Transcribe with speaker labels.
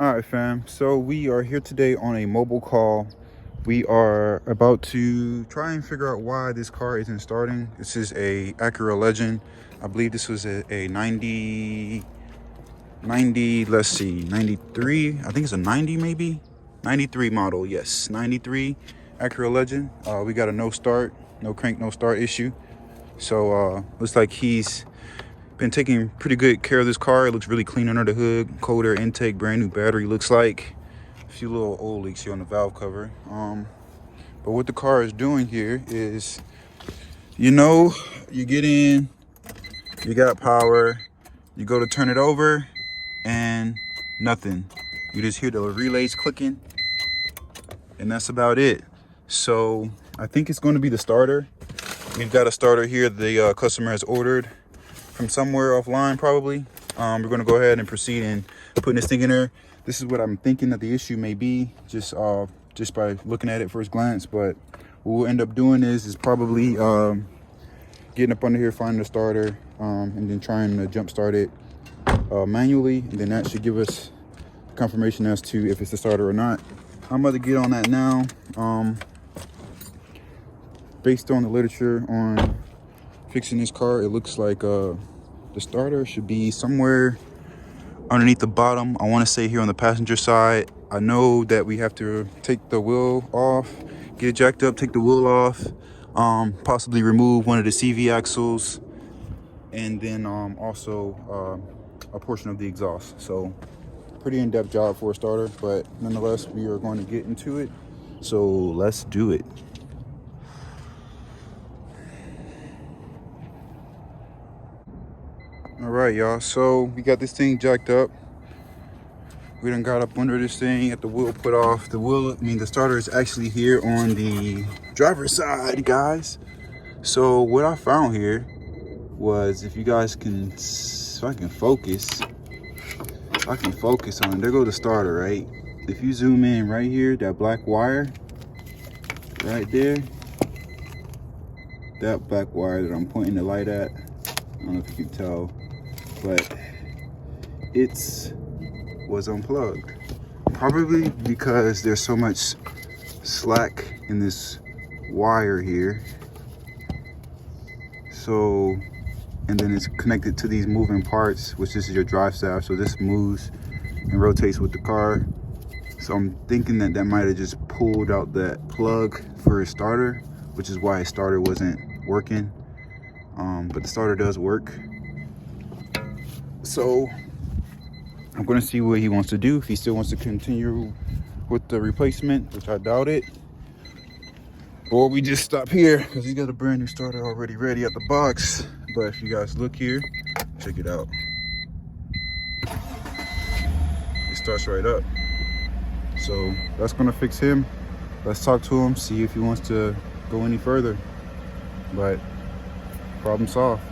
Speaker 1: All right, fam. So we are here today on a mobile call. We are about to try and figure out why this car isn't starting. This is a Acura Legend. I believe this was a 90, let's see, 93. I think it's a 90 maybe? 93 model, yes. 93 Acura Legend. We got a no start, no crank, no start issue. So looks like he's been taking pretty good care of this car. It looks really clean under the hood. Cold air intake, brand new battery looks like. A few little old leaks here on the valve cover. But what the car is doing here is, you get in, you got power, you go to turn it over, and nothing. You just hear the relays clicking, and that's about it. So I think it's going to be the starter. We've got a starter here the customer has ordered from somewhere offline probably. We're going to go ahead and proceed in putting this thing in there. This is what I'm thinking that the issue may be, just by looking at it first glance. But what we'll end up doing is probably getting up under here, finding the starter, and then trying to jump start it manually, and then that should give us confirmation as to if it's the starter or not. I'm about to get on that now. Based on the literature on fixing this car, it looks like the starter should be somewhere underneath the bottom. I want to say here on the passenger side. I know that we have to take the wheel off, get it jacked up, take the wheel off, possibly remove one of the CV axles, and then also a portion of the exhaust. So pretty in-depth job for a starter, but nonetheless, we are going to get into it. So let's do it. All right, y'all, so we got this thing jacked up. We done got up under this thing, got the wheel put off. The starter is actually here on the driver's side, guys. So what I found here was, if you guys can, if I can focus on it. There go the starter, right? If you zoom in right here, that black wire right there, that black wire that I'm pointing the light at, I don't know if you can tell, but it was unplugged. Probably because there's so much slack in this wire here. So, and then it's connected to these moving parts, which this is your drive shaft. So this moves and rotates with the car. So I'm thinking that might have just pulled out that plug for his starter, which is why his starter wasn't working. But the starter does work. So I'm gonna see what he wants to do. If he still wants to continue with the replacement, which I doubt it, or we just stop here because he's got a brand new starter already ready at the box. But if you guys look here, check it out. It starts right up. So that's gonna fix him. Let's talk to him, see if he wants to go any further. But problem solved.